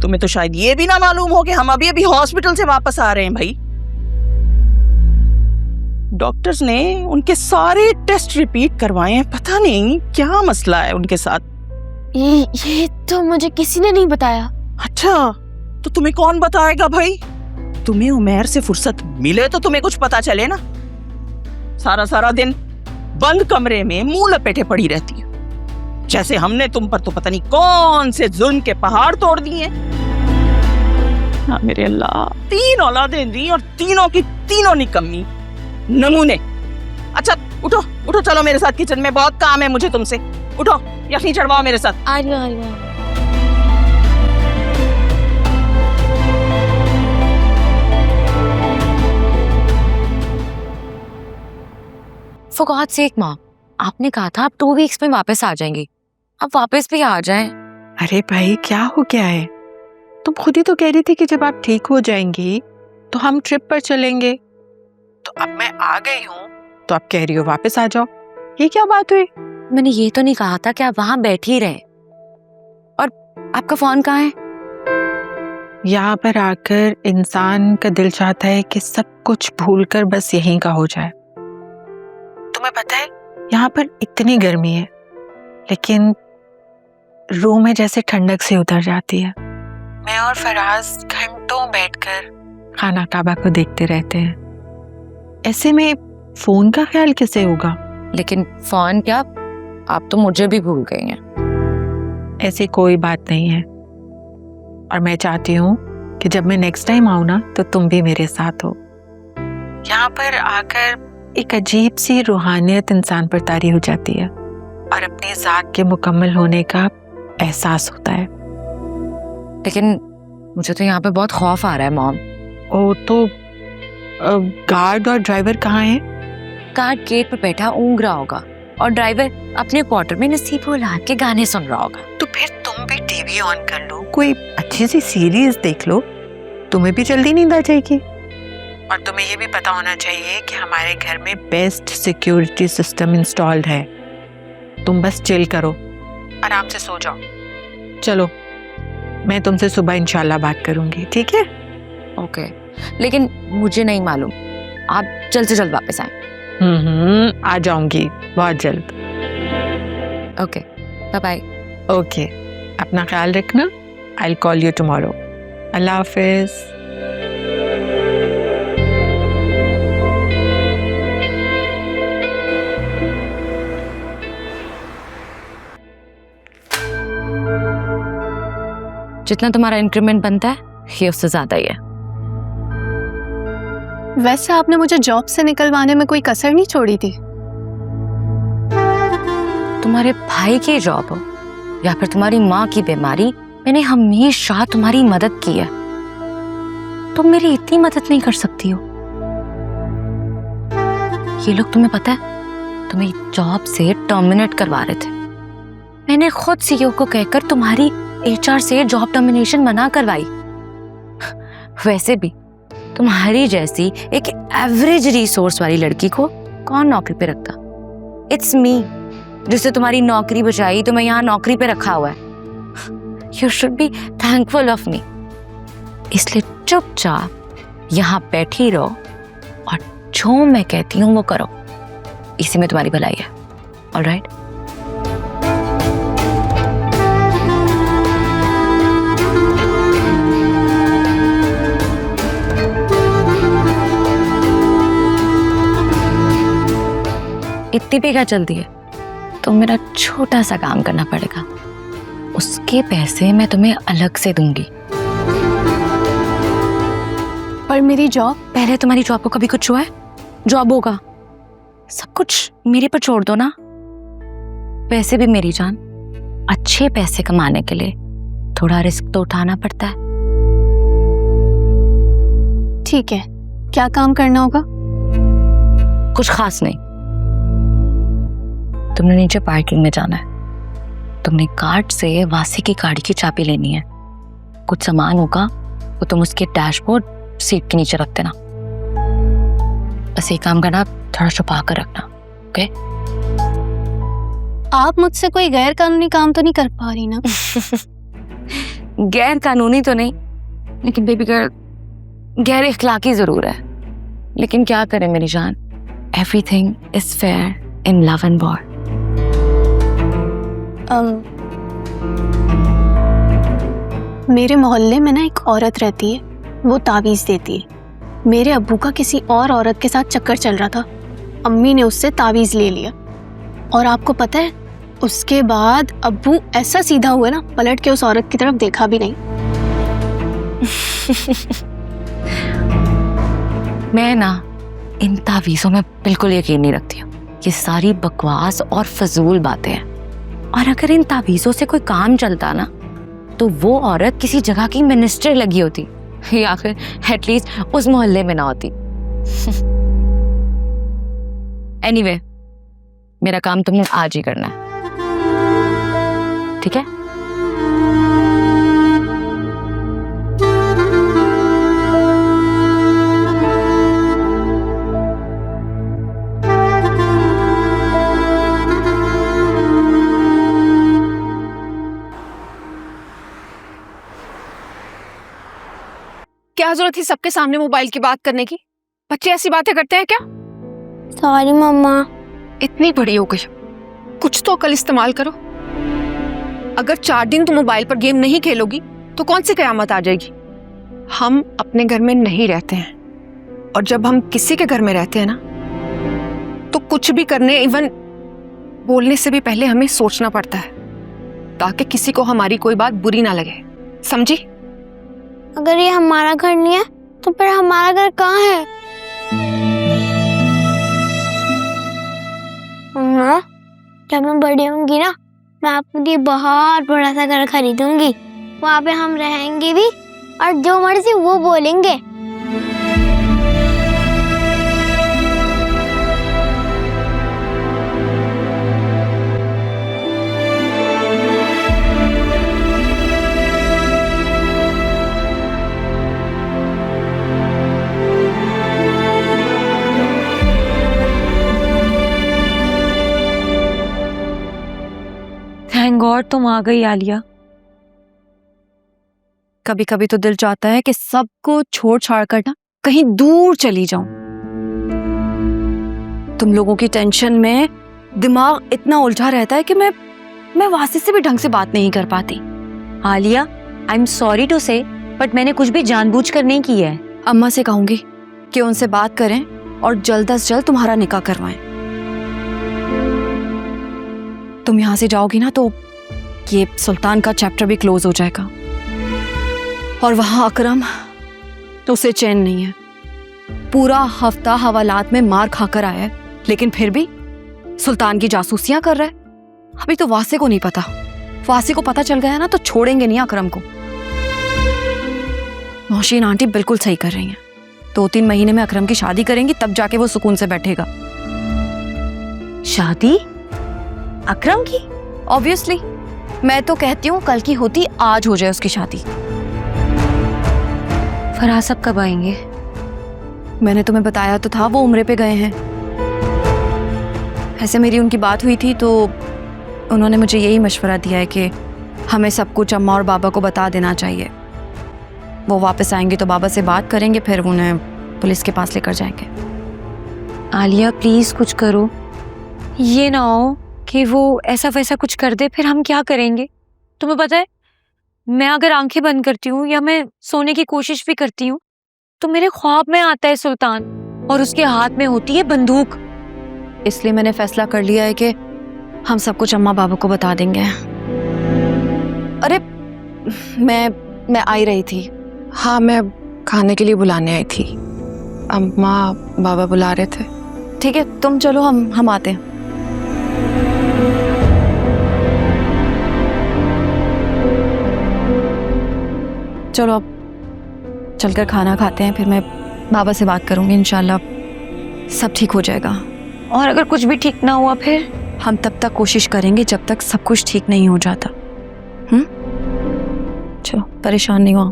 तुम्हें तो शायद ये भी ना मालूम हो कि हम अभी अभी हॉस्पिटल से वापस आ रहे हैं भाई। डॉक्टर्स ने उनके सारे टेस्ट रिपीट करवाए हैं, पता नहीं क्या मसला है उनके साथ। ये तो मुझे किसी ने नहीं बताया। अच्छा, तो तुम्हें कौन बताएगा भाई? तुम्हें उमैर से फुर्सत मिले तो तुम्हें कुछ पता चले ना। सारा सारा दिन बंद कमरे में मुंह लपेटे पड़ी रहती है, जैसे हमने तुम पर तो पता नहीं कौन से जुल्म के पहाड़ तोड़ दिए। हाँ मेरे अल्लाह, 3 औलादें दी और तीनों की तीनों निकम्मी नमूने। अच्छा उठो उठो, चलो मेरे साथ किचन में, बहुत काम है मुझे तुमसे। उठो, यखनी चढ़वाओ मेरे साथ। आ रही हूँ। For God's sake माँ, आपने कहा था आप 2 वीक्स में वापस आ जाएंगी, अब वापस भी आ जाएं। अरे भाई क्या हो गया है? तुम खुद ही तो कह रही थी कि जब आप ठीक हो जाएंगी तो हम ट्रिप पर चलेंगे। तो अब मैं आ गई हूँ तो आप कह रही हो वापस आ जाओ। ये क्या बात हुई? मैंने ये तो नहीं कहा था कि आप वहां बैठ ही रहे। और आपका फोन कहाँ है? यहाँ पर आकर इंसान का दिल चाहता है कि सब कुछ भूलकर बस यहीं का हो जाए। तुम्हें पता है यहाँ पर इतनी गर्मी है, लेकिन रूम में जैसे ठंडक से उतर जाती है। मैं और फराज घंटों बैठकर खाना काबा को देखते रहते हैं। ऐसे में फोन का ख्याल कैसे होगा? लेकिन फोन क्या, आप तो मुझे भी भूल गई हैं। ऐसी कोई बात नहीं है, और मैं चाहती हूँ कि जब मैं नेक्स्ट टाइम आऊँ ना तो तुम भी मेरे साथ हो। यहाँ पर आकर एक अजीब सी रूहानियत इंसान पर तारी हो जाती है और अपनी ज़ात के मुकम्मल होने का एहसास होता है। लेकिन मुझे तो यहाँ पे बहुत खौफ आ रहा है मॉम। ओ तो गार्ड और ड्राइवर कहाँ हैं? गार्ड गेट पे बैठा ऊँग रहा होगा और ड्राइवर अपने क्वार्टर में नसीब उलाद के गाने सुन रहा होगा। तो फिर तुम भी टीवी ऑन कर लो, कोई अच्छी सी सीरीज देख लो, तुम्हें भी जल्दी नींद आ जाएगी। और तुम्हें ये भी पता होना चाहिए कि हमारे घर में बेस्ट सिक्योरिटी सिस्टम इंस्टॉल्ड है। तुम बस चिल करो, आराम से सो जाओ। चलो, मैं तुमसे सुबह इंशाल्लाह बात करूंगी, ठीक है? ओके, लेकिन मुझे नहीं मालूम, आप जल्द से जल्द वापस आए। आ जाऊंगी बहुत जल्द। Okay, bye bye. ओके, अपना ख्याल रखना। I will call you tomorrow. अल्लाह हाफिज। जितना तुम्हारा इंक्रीमेंट बनता है ये उससे ज्यादा ही है। वैसे आपने मुझे जॉब से निकलवाने में कोई कसर नहीं छोड़ी थी। तुम्हारे भाई की जॉब हो या फिर तुम्हारी माँ की बीमारी, मैंने हमेशा तुम्हारी मदद की है। तुम मेरी इतनी मदद नहीं कर सकती हो। ये लोग, तुम्हें पता है, तुम्हें जॉब से टर्मिनेट करवा रहे थे। मैंने खुद सीईओ को कहकर तुम्हारी एचआर से जॉब टर्मिनेशन मना करवाई। वैसे भी तुम्हारी जैसी एक एवरेज रिसोर्स वाली लड़की को कौन नौकरी पे रखता? इट्स मी, जिससे तुम्हारी नौकरी बचाई, तुम्हें यहाँ नौकरी पे रखा हुआ है। You should be thankful of me. इसलिए चुपचाप यहाँ बैठी रहो और जो मैं कहती हूँ वो करो। इसी में तुम्हारी भलाई है। ऑलराइट? इतनी भी क्या चलती है? तो मेरा छोटा सा काम करना पड़ेगा, उसके पैसे मैं तुम्हें अलग से दूंगी। पर मेरी जॉब? पहले तुम्हारी जॉब को कभी कुछ हुआ है? जॉब होगा, सब कुछ मेरे पर छोड़ दो ना। वैसे भी मेरी जान, अच्छे पैसे कमाने के लिए थोड़ा रिस्क तो उठाना पड़ता है। ठीक है, क्या काम करना होगा? कुछ खास नहीं। तुमने नीचे पार्किंग में जाना है। तुमने कार्ड से वासी की गाड़ी की चाबी लेनी है। कुछ सामान होगा वो तुम उसके डैशबोर्ड सीट के नीचे रख देना। बस ये काम करना, थोड़ा छुपा कर रखना। ओके? आप मुझसे कोई गैर कानूनी काम तो नहीं कर पा रही ना? गैर कानूनी तो नहीं, लेकिन बेबी गर्ल गैर इखलाकी जरूर है। लेकिन क्या करें मेरी जान, everything is fair in love and war. मेरे मोहल्ले में ना एक औरत रहती है, वो तावीज़ देती है। मेरे अब्बू का किसी और औरत के साथ चक्कर चल रहा था, अम्मी ने उससे तावीज़ ले लिया। और आपको पता है, उसके बाद अब्बू ऐसा सीधा हुआ ना, पलट के उस औरत की तरफ देखा भी नहीं। मैं ना इन तावीज़ों में बिल्कुल यकीन नहीं रखती हूँ। ये सारी बकवास और फजूल बातें हैं। और अगर इन तावीज़ों से कोई काम चलता ना, तो वो औरत किसी जगह की मिनिस्टर लगी होती, या फिर एटलीस्ट उस मोहल्ले में ना होती। एनीवे, मेरा काम तुमने आज ही करना है, ठीक है? क्या जरूरत थी सबके सामने मोबाइल की बात करने की? बच्चे ऐसी बातें करते हैं क्या? सॉरी मम्मा। इतनी बड़ी हो गई, कुछ तो अकल इस्तेमाल करो। अगर 4 दिन तुम मोबाइल पर गेम नहीं खेलोगी तो कौन सी कयामत आ जाएगी? हम अपने घर में नहीं रहते हैं, और जब हम किसी के घर में रहते हैं ना, तो कुछ भी करने, इवन बोलने से भी पहले हमें सोचना पड़ता है, ताकि किसी को हमारी कोई बात बुरी ना लगे। समझी? अगर ये हमारा घर नहीं है तो फिर हमारा घर कहाँ है? मम्मा, जब मैं बड़ी होंगी ना, मैं आपके लिए बहुत बड़ा सा घर खरीदूंगी। वहाँ पे हम रहेंगे भी और जो मर्जी वो बोलेंगे। थैंक गॉड तुम आ गई आलिया। कभी कभी तो दिल चाहता है कि सबको छोड़ छाड़ कर ना कहीं दूर चली जाऊं। तुम लोगों की टेंशन में दिमाग इतना उलझा रहता है कि मैं वासी से भी ढंग से बात नहीं कर पाती। Alia, I am sorry to say, but मैंने कुछ भी जानबूझकर नहीं की है। अम्मा से कहूंगी कि उनसे बात करें और जल्द से जल्द तुम्हारा निकाह करवाएं। तुम यहाँ से जाओगी ना तो ये सुल्तान का चैप्टर भी क्लोज हो जाएगा, और वहां अकरम तो उसे चैन नहीं है। पूरा हफ्ता हवालात में मार खाकर आया है, लेकिन फिर भी सुल्तान की जासूसियां कर रहा है। अभी तो वासे को नहीं पता, वासे को पता चल गया ना तो छोड़ेंगे नहीं अकरम को। नौशीन आंटी बिल्कुल सही कर रही हैं। 2-3 महीने में अकरम की शादी करेंगी, तब जाके वो सुकून से बैठेगा। शादी अकरम की? ऑब्वियसली, मैं तो कहती हूँ कल की होती आज हो जाए उसकी शादी। फराज साहब कब आएंगे? मैंने तुम्हें बताया तो था, वो उम्रे पे गए हैं। ऐसे मेरी उनकी बात हुई थी तो उन्होंने मुझे यही मशवरा दिया है कि हमें सब कुछ अम्मा और बाबा को बता देना चाहिए। वो वापस आएंगे तो बाबा से बात करेंगे, फिर उन्हें पुलिस के पास लेकर जाएंगे। आलिया प्लीज कुछ करो, ये ना हो कि वो ऐसा वैसा कुछ कर दे, फिर हम क्या करेंगे? तुम्हें पता है, मैं अगर आंखें बंद करती हूँ या मैं सोने की कोशिश भी करती हूँ तो मेरे ख्वाब में आता है सुल्तान, और उसके हाथ में होती है बंदूक। इसलिए मैंने फैसला कर लिया है कि हम सब कुछ अम्मा बाबा को बता देंगे। अरे मैं आई रही थी। हाँ, मैं खाने के लिए बुलाने आई थी। अम्मा बाबा बुला रहे थे। ठीक है, तुम चलो, हम आते हैं। चलो अब चलकर खाना खाते हैं, फिर मैं बाबा से बात करूंगी। इंशाल्लाह सब ठीक हो जाएगा। और अगर कुछ भी ठीक ना हुआ फिर हम तब तक कोशिश करेंगे जब तक सब कुछ ठीक नहीं हो जाता। चलो, परेशान नहीं हुआ।